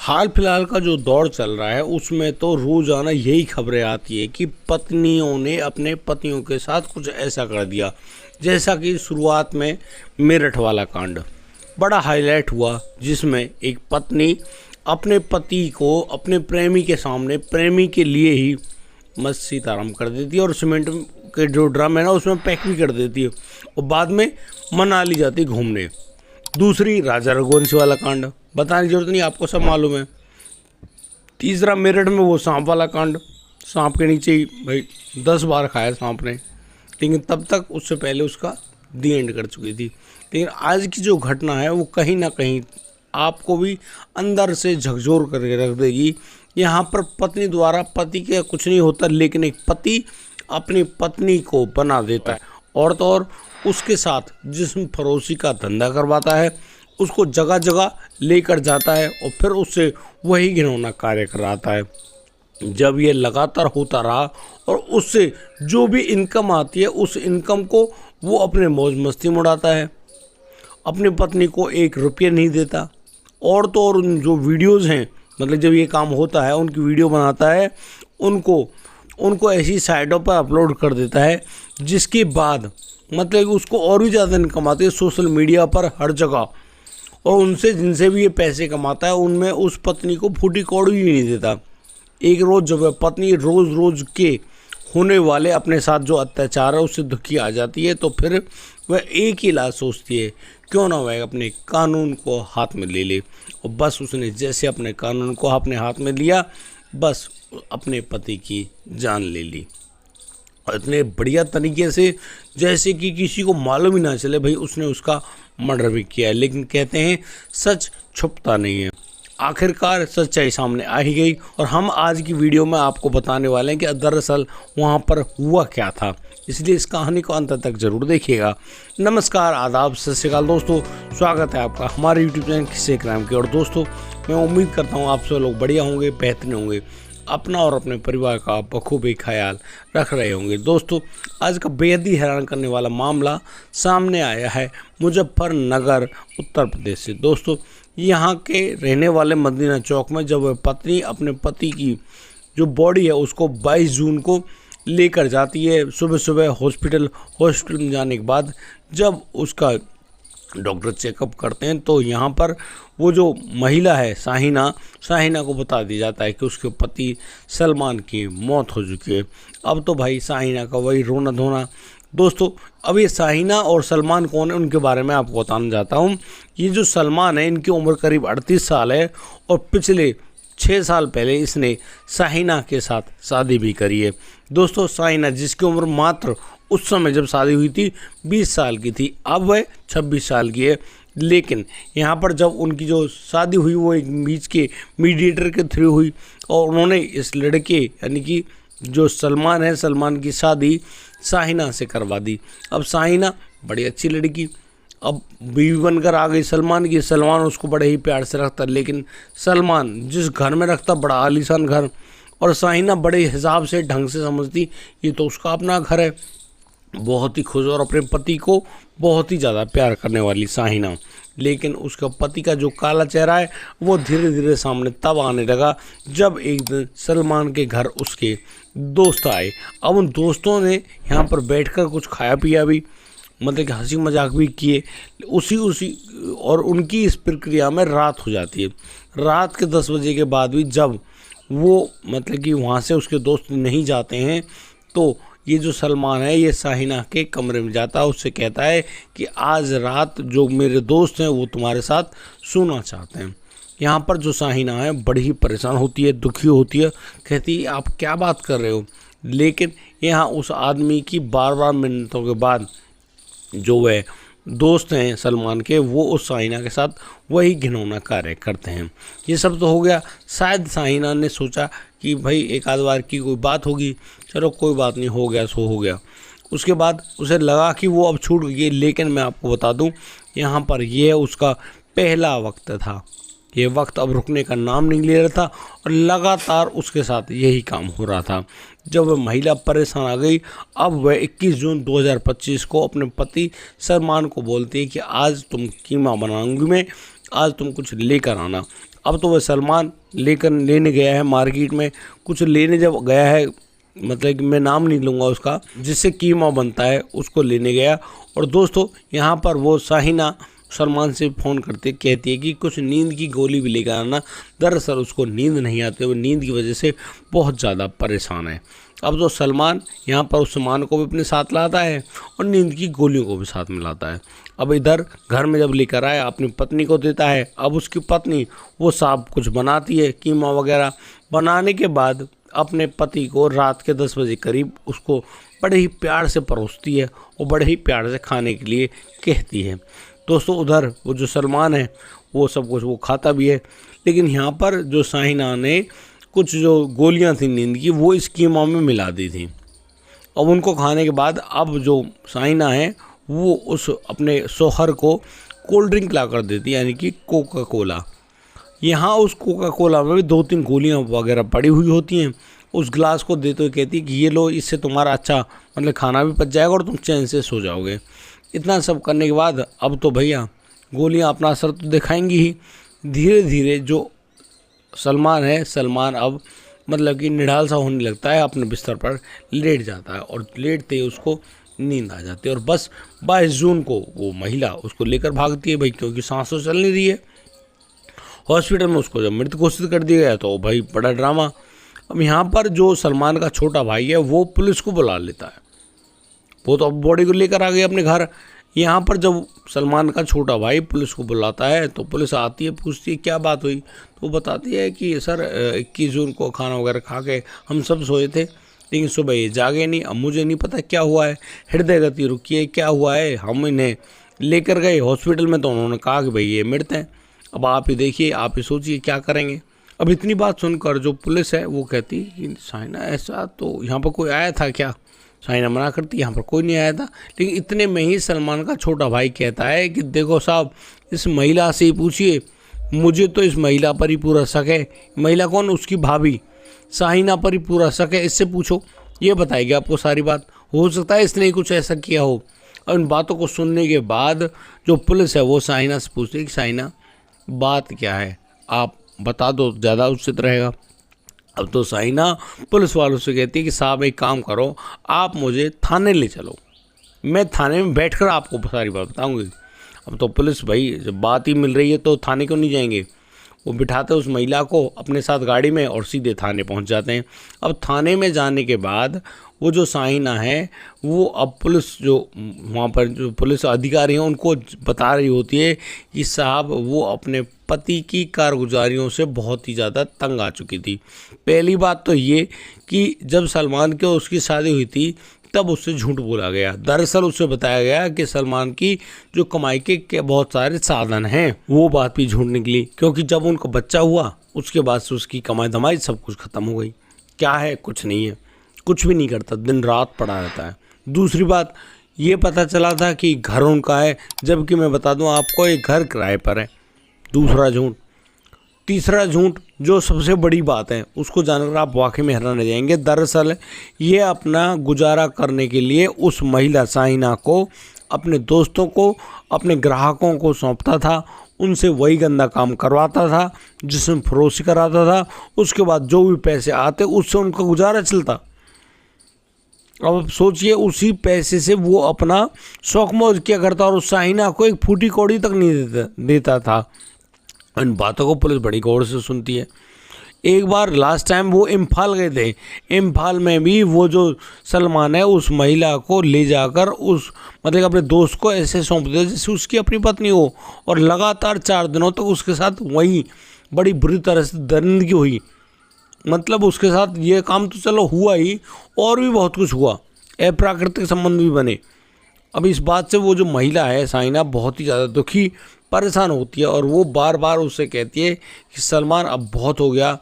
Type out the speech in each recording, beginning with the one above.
हाल फिलहाल का जो दौर चल रहा है उसमें तो रोजाना यही खबरें आती है कि पत्नियों ने अपने पतियों के साथ कुछ ऐसा कर दिया, जैसा कि शुरुआत में मेरठ वाला कांड बड़ा हाईलाइट हुआ, जिसमें एक पत्नी अपने पति को अपने प्रेमी के सामने प्रेमी के लिए ही मस्त सीताराम कर देती है और सीमेंट के जो ड्रम है ना उसमें पैक भी कर देती है और बाद में मना ली जाती है घूमने। दूसरी राजा रघुवंशी वाला कांड, बताने की जरूरत नहीं, आपको सब मालूम है। तीसरा मेरठ में वो सांप वाला कांड, सांप के नीचे ही भाई 10 बार खाया सांप ने, लेकिन तब तक उससे पहले उसका दी एंड कर चुकी थी। लेकिन आज की जो घटना है वो कहीं ना कहीं आपको भी अंदर से झकझोर करके रख देगी। यहाँ पर पत्नी द्वारा पति के कुछ नहीं होता, लेकिन एक पति अपनी पत्नी को बना देता है और तो और उसके साथ जिस्म फरोशी का धंधा करवाता है, उसको जगह जगह लेकर जाता है और फिर उससे वही घिनौना कार्य कराता है। जब ये लगातार होता रहा और उससे जो भी इनकम आती है उस इनकम को वो अपने मौज मस्ती में उड़ाता है, अपनी पत्नी को 1 रुपया नहीं देता। और तो और उन जो वीडियोज़ हैं, मतलब जब ये काम होता है उनकी वीडियो बनाता है, उनको ऐसी साइटों पर अपलोड कर देता है, जिसके बाद मतलब उसको और भी ज़्यादा इनकम आती है सोशल मीडिया पर हर जगह। और उनसे जिनसे भी ये पैसे कमाता है उनमें उस पत्नी को फूटी कौड़ी भी नहीं देता। एक रोज़ जब वह पत्नी रोज़ रोज़ के होने वाले अपने साथ जो अत्याचार है उससे दुखी आ जाती है, तो फिर वह एक ही लाज सोचती है, क्यों ना वह अपने कानून को हाथ में ले ले। और बस उसने जैसे अपने कानून को अपने हाथ में लिया, बस अपने पति की जान ले ली। और इतने बढ़िया तरीके से जैसे कि किसी को मालूम ही ना चले भाई उसने उसका मर्डर भी किया है। लेकिन कहते हैं सच छुपता नहीं है, आखिरकार सच्चाई सामने आ ही गई। और हम आज की वीडियो में आपको बताने वाले हैं कि दरअसल वहाँ पर हुआ क्या था, इसलिए इस कहानी को अंत तक जरूर देखिएगा। नमस्कार, आदाब, सत श्री अकाल दोस्तों, स्वागत है आपका हमारे यूट्यूब चैनल किस्से क्राइम के। और दोस्तों मैं उम्मीद करता हूँ आप सब लोग बढ़िया होंगे, बेहतरीन होंगे, अपना और अपने परिवार का बखूबी ख्याल रख रहे होंगे। दोस्तों आज का बेहद ही हैरान करने वाला मामला सामने आया है मुजफ्फरनगर उत्तर प्रदेश से। दोस्तों यहाँ के रहने वाले मदीना चौक में जब वह पत्नी अपने पति की जो बॉडी है उसको 22 जून को लेकर जाती है सुबह सुबह हॉस्पिटल में जाने के बाद जब उसका डॉक्टर चेकअप करते हैं तो यहाँ पर वो जो महिला है साहिना को बता दिया जाता है कि उसके पति सलमान की मौत हो चुकी है। अब तो भाई साहिना का वही रोना धोना। दोस्तों अब ये साहिना और सलमान कौन है उनके बारे में आपको बताना चाहता हूँ। ये जो सलमान है इनकी उम्र करीब 38 साल है और पिछले 6 साल पहले इसने साहिना के साथ शादी भी करी है। दोस्तों साहिना जिसकी उम्र मात्र उस समय जब शादी हुई थी 20 साल की थी, अब वह 26 साल की है। लेकिन यहाँ पर जब उनकी जो शादी हुई वो एक बीच के मीडिएटर के थ्रू हुई और उन्होंने इस लड़के यानी कि जो सलमान है, सलमान की शादी साहिना से करवा दी। अब साहिना बड़ी अच्छी लड़की, अब बीवी बनकर आ गई सलमान की। सलमान उसको बड़े ही प्यार से रखता, लेकिन सलमान जिस घर में रखता बड़ा आलीशान घर, और साहिना बड़े हिसाब से ढंग से समझती ये तो उसका अपना घर है। बहुत ही खुश और अपने पति को बहुत ही ज़्यादा प्यार करने वाली साहिना। लेकिन उसका पति का जो काला चेहरा है वो धीरे धीरे सामने तब आने लगा जब एक दिन सलमान के घर उसके दोस्त आए। अब उन दोस्तों ने यहाँ पर बैठकर कुछ खाया पिया भी, मतलब कि हंसी मजाक भी किए। उसी और उनकी इस प्रक्रिया में रात हो जाती है। रात के 10 बजे के बाद भी जब वो मतलब कि वहाँ से उसके दोस्त नहीं जाते हैं तो ये जो सलमान है ये साहिना के कमरे में जाता है, उससे कहता है कि आज रात जो मेरे दोस्त हैं वो तुम्हारे साथ सोना चाहते हैं। यहाँ पर जो साहिना है बड़ी ही परेशान होती है, दुखी होती है, कहती है आप क्या बात कर रहे हो। लेकिन यहाँ उस आदमी की बार मिन्नतों के बाद जो वह दोस्त हैं सलमान के वो उस साहिना के साथ वही घिनौना कार्य करते हैं। ये सब तो हो गया। शायद साहिना ने सोचा कि भाई एक आध बार की कोई बात होगी, चलो कोई बात नहीं, हो गया सो हो गया। उसके बाद उसे लगा कि वो अब छूट गई। लेकिन मैं आपको बता दूं यहाँ पर यह उसका पहला वक्त था। ये वक्त अब रुकने का नाम नहीं ले रहा था और लगातार उसके साथ यही काम हो रहा था। जब वह महिला परेशान आ गई, अब वह 21 जून 2025 को अपने पति सलमान को बोलती है कि आज तुम कीमा बनाऊंगी मैं, आज तुम कुछ लेकर आना। अब तो वह सलमान लेने गया है मार्केट में, कुछ लेने जब गया है, मतलब कि मैं नाम नहीं लूँगा उसका, जिससे कीमा बनता है, उसको लेने गया। और दोस्तों यहाँ पर वो शाहीना सलमान से फ़ोन करते कहती है कि कुछ नींद की गोली भी लेकर आना। दरअसल उसको नींद नहीं आती, वो नींद की वजह से बहुत ज़्यादा परेशान है। अब तो सलमान यहाँ पर उस सामान को भी अपने साथ लाता है और नींद की गोलियों को भी साथ में लाता है। अब इधर घर में जब लेकर आया अपनी पत्नी को देता है। अब उसकी पत्नी वो सब कुछ बनाती है, कीमा वगैरह बनाने के बाद अपने पति को रात के 10 बजे करीब उसको बड़े ही प्यार से परोसती है और बड़े ही प्यार से खाने के लिए कहती है। दोस्तों उधर वो जो सलमान है वो सब कुछ वो खाता भी है, लेकिन यहाँ पर जो शाहीना ने कुछ जो गोलियाँ थी नींद की वो इस कीमा में मिला दी थी। अब उनको खाने के बाद अब जो शाहीना है वो उस अपने शौहर को कोल्ड ड्रिंक ला कर देती है, यानी कि कोका कोला। यहाँ उस कोका कोला में भी 2-3 गोलियाँ वगैरह पड़ी हुई होती हैं। उस गिलास को देते हुए कहती है कि ये लो, इससे तुम्हारा अच्छा मतलब खाना भी पच जाएगा और तुम चैन से सो जाओगे। इतना सब करने के बाद अब तो भैया गोलियाँ अपना असर तो दिखाएंगी ही। धीरे धीरे जो सलमान अब मतलब कि निढाल सा होने लगता है, अपने बिस्तर पर लेट जाता है और लेटते ही उसको नींद आ जाती है। और बस 22 जून को वो महिला उसको लेकर भागती है भाई, क्योंकि सांस तो चल नहीं रही है। हॉस्पिटल में उसको जब मृत घोषित कर दिया गया तो भाई बड़ा ड्रामा। अब यहाँ पर जो सलमान का छोटा भाई है वो पुलिस को बुला लेता है, वो तो अब बॉडी को लेकर आ गया अपने घर। यहाँ पर जब सलमान का छोटा भाई पुलिस को बुलाता है तो पुलिस आती है, पूछती है क्या बात हुई, तो बताती है कि सर 21 जून को खाना वगैरह खा के हम सब सोए थे, लेकिन सुबह ये जागे नहीं। अब मुझे नहीं पता क्या हुआ है, हृदय गति रुकी है, क्या हुआ है। हम इन्हें लेकर गए हॉस्पिटल में तो उन्होंने कहा कि भाई ये मृत हैं। अब आप ही देखिए, आप ही सोचिए क्या करेंगे। अब इतनी बात सुनकर जो पुलिस है वो कहती कि शाहीना ऐसा तो यहाँ पर कोई आया था क्या। शाहीना मना करती यहाँ पर कोई नहीं आया था। लेकिन इतने में ही सलमान का छोटा भाई कहता है कि देखो साहब, इस महिला से ही पूछिए, मुझे तो इस महिला पर ही पूरा शक है। महिला कौन, उसकी भाभी शाहीना पर ही पूरा शक है, इससे पूछो, ये बताएगी आपको सारी बात। हो सकता है इसने ही कुछ ऐसा किया हो। और इन बातों को सुनने के बाद जो पुलिस है वो शाहीना से पूछती है कि शाहीना बात क्या है, आप बता दो, ज़्यादा उचित रहेगा। अब तो शाहीना पुलिस वालों से कहती है कि साहब एक काम करो, आप मुझे थाने ले चलो, मैं थाने में बैठकर आपको सारी बात बताऊंगी। अब तो पुलिस भाई जब बात ही मिल रही है तो थाने क्यों नहीं जाएंगे। वो बिठाते उस महिला को अपने साथ गाड़ी में और सीधे थाने पहुंच जाते हैं। अब थाने में जाने के बाद वो जो शाहीना है वो अब पुलिस जो वहाँ पर जो पुलिस अधिकारी हैं उनको बता रही होती है कि साहब वो अपने पति की कारगुजारियों से बहुत ही ज़्यादा तंग आ चुकी थी। पहली बात तो ये कि जब सलमान के उसकी शादी हुई थी तब उससे झूठ बोला गया। दरअसल उससे बताया गया कि सलमान की जो कमाई के बहुत सारे साधन हैं, वो बात भी झूठ निकली, क्योंकि जब उनका बच्चा हुआ उसके बाद से उसकी कमाई धमाई सब कुछ खत्म हो गई। क्या है, कुछ नहीं है, कुछ भी नहीं करता, दिन रात पड़ा रहता है। दूसरी बात ये पता चला था कि घर उनका है, जबकि मैं बता दूं आपको एक घर किराए पर है। दूसरा झूठ। तीसरा झूठ जो सबसे बड़ी बात है, उसको जानकर आप वाकई में हैरान रह जाएंगे। दरअसल ये अपना गुजारा करने के लिए उस महिला शाहीना को अपने दोस्तों को, अपने ग्राहकों को सौंपता था, उनसे वही गंदा काम करवाता था जिसमें फरोशी कराता था। उसके बाद जो भी पैसे आते उससे उनका गुजारा चलता। अब सोचिए, उसी पैसे से वो अपना शौक मौज किया करता और उस शाहीना को एक फूटी कौड़ी तक नहीं देता था। इन बातों को पुलिस बड़ी गौर से सुनती है। एक बार लास्ट टाइम वो इम्फाल गए थे, इम्फाल में भी वो जो सलमान है उस महिला को ले जाकर उस मतलब अपने दोस्त को ऐसे सौंप दिया जैसे उसकी अपनी पत्नी हो, और लगातार 4 दिनों तक उसके साथ वही बड़ी बुरी तरह से दरिंदगी हुई। मतलब उसके साथ ये काम तो चलो हुआ ही, और भी बहुत कुछ हुआ, अप्राकृतिक संबंध भी बने। अब इस बात से वो जो महिला है शाहीना बहुत ही ज़्यादा दुखी परेशान होती है और वो बार बार उससे कहती है कि सलमान अब बहुत हो गया,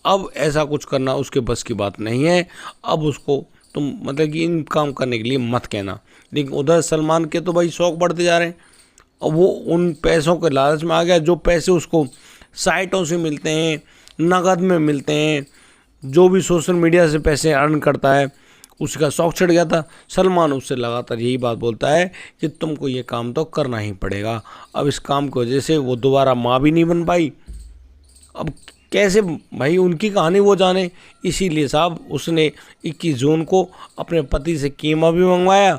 अब ऐसा कुछ करना उसके बस की बात नहीं है, अब उसको तुम मतलब कि इन काम करने के लिए मत कहना। लेकिन उधर सलमान के तो भाई शौक बढ़ते जा रहे हैं और वो उन पैसों के लालच में आ गया। जो पैसे उसको साइटों से मिलते हैं, नगद में मिलते हैं, जो भी सोशल मीडिया से पैसे अर्न करता है, उसका शौक चढ़ गया था। सलमान उससे लगातार यही बात बोलता है कि तुमको ये काम तो करना ही पड़ेगा। अब इस काम की वजह से वो दोबारा माँ भी नहीं बन पाई अब कैसे भाई उनकी कहानी वो जाने। इसीलिए साहब उसने 21 जून को अपने पति से कीमा भी मंगवाया,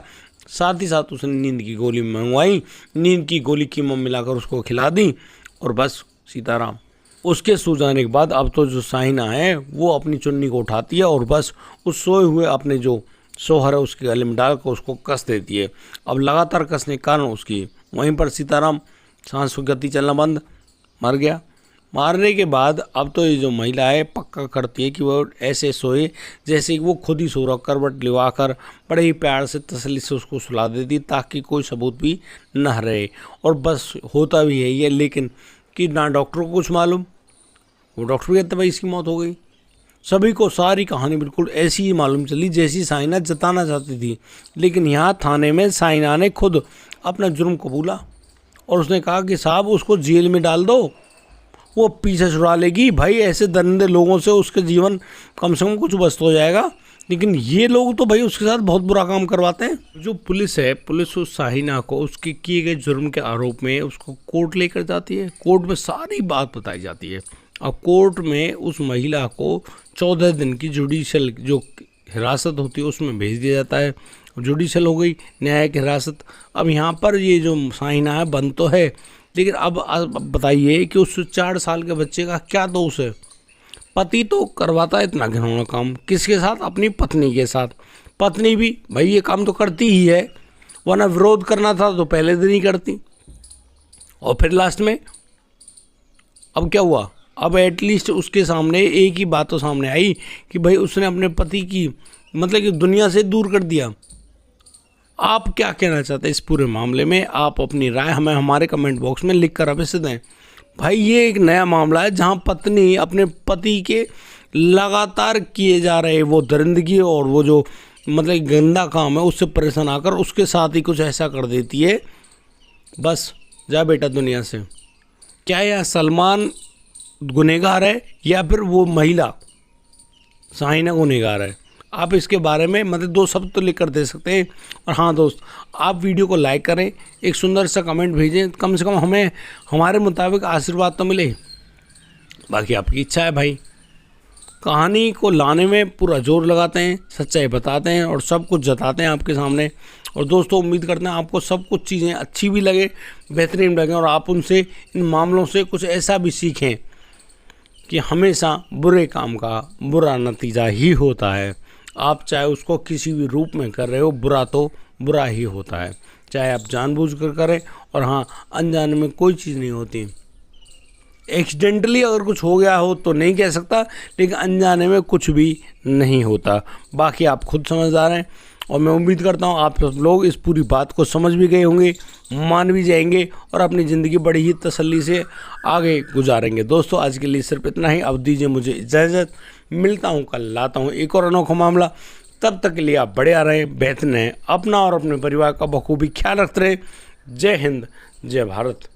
साथ ही साथ उसने नींद की गोली मंगवाई, नींद की गोली कीमा मिलाकर उसको खिला दी और बस सीताराम। उसके सो जाने के बाद अब तो जो साइना है वो अपनी चुन्नी को उठाती है और बस उस सोए हुए अपने जो शोहर है उसके गले में डाल कर उसको कस देती है। अब लगातार कसने के कारण उसकी वहीं पर सीताराम सांस की गति चलना बंद, मर गया। मारने के बाद अब तो ये जो महिला है पक्का करती है कि वो ऐसे सोए जैसे कि वो खुद ही सो रहा, करवट लिवा कर बड़े ही प्यार से तसल्ली से उसको सुला देती ताकि कोई सबूत भी न रहे। और बस होता भी यही है, लेकिन कि ना डॉक्टर को कुछ मालूम, वो डॉक्टर कहते भाई इसकी मौत हो गई। सभी को सारी कहानी बिल्कुल ऐसी ही मालूम चली जैसी साइना जताना चाहती थी। लेकिन यहाँ थाने में साइना ने खुद अपना जुर्म कबूला और उसने कहा कि साहब उसको जेल में डाल दो, वो पीछे छुड़ा लेगी। भाई ऐसे दरिंदे लोगों से उसके जीवन कम से कम कुछ बचत हो जाएगा। लेकिन ये लोग तो भाई उसके साथ बहुत बुरा काम करवाते हैं। जो पुलिस है, पुलिस उस साहिना को उसके किए गए जुर्म के आरोप में उसको कोर्ट लेकर जाती है। कोर्ट में सारी बात बताई जाती है। अब कोर्ट में उस महिला को 14 दिन की जुडिशल जो हिरासत होती है उसमें भेज दिया जाता है। जुडिशल हो गई न्यायिक हिरासत। अब यहाँ पर ये जो साइना है बंद तो है, लेकिन अब बताइए कि उस 4 साल के बच्चे का क्या दोष है। पति तो करवाता है इतना घिनौना काम, किसके साथ? अपनी पत्नी के साथ। पत्नी भी भाई ये काम तो करती ही है, वरना विरोध करना था तो पहले दिन ही करती। और फिर लास्ट में अब क्या हुआ? अब एटलीस्ट उसके सामने एक ही बात तो सामने आई कि भाई उसने अपने पति की मतलब कि दुनिया से दूर कर दिया। आप क्या कहना चाहते हैं इस पूरे मामले में? आप अपनी राय हमें हमारे कमेंट बॉक्स में लिख कर अवश्य दें। भाई ये एक नया मामला है जहां पत्नी अपने पति के लगातार किए जा रहे वो दरिंदगी और वो जो मतलब गंदा काम है उससे परेशान आकर उसके साथ ही कुछ ऐसा कर देती है, बस जा बेटा दुनिया से। क्या यह सलमान गुनहगार है या फिर वो महिला साइना गुनहगार है? आप इसके बारे में मतलब 2 शब्द तो लिख कर दे सकते हैं। और हाँ दोस्त, आप वीडियो को लाइक करें, एक सुंदर सा कमेंट भेजें, कम से कम हमें हमारे मुताबिक आशीर्वाद तो मिले। बाकी आपकी इच्छा है भाई। कहानी को लाने में पूरा जोर लगाते हैं, सच्चाई बताते हैं और सब कुछ जताते हैं आपके सामने। और दोस्तों उम्मीद करते हैं आपको सब कुछ चीज़ें अच्छी भी लगे, बेहतरीन लगे और आप उनसे इन मामलों से कुछ ऐसा भी सीखें कि हमेशा बुरे काम का बुरा नतीजा ही होता है। आप चाहे उसको किसी भी रूप में कर रहे हो, बुरा तो बुरा ही होता है, चाहे आप जानबूझकर करें। और हाँ, अनजाने में कोई चीज़ नहीं होती। एक्सीडेंटली अगर कुछ हो गया हो तो नहीं कह सकता, लेकिन अनजाने में कुछ भी नहीं होता। बाकी आप खुद समझदार हैं और मैं उम्मीद करता हूँ आप सब लोग इस पूरी बात को समझ भी गए होंगे, मान भी जाएंगे और अपनी ज़िंदगी बड़ी ही तसल्ली से आगे गुजारेंगे। दोस्तों आज के लिए सिर्फ इतना ही। अब दीजिए मुझे इजाज़त, मिलता हूँ कल लाता हूँ एक और अनोखा मामला। तब तक के लिए आप बढ़िया रहें, बेहतर रहें, अपना और अपने परिवार का बखूबी ख्याल रखते रहें। जय हिंद, जय भारत।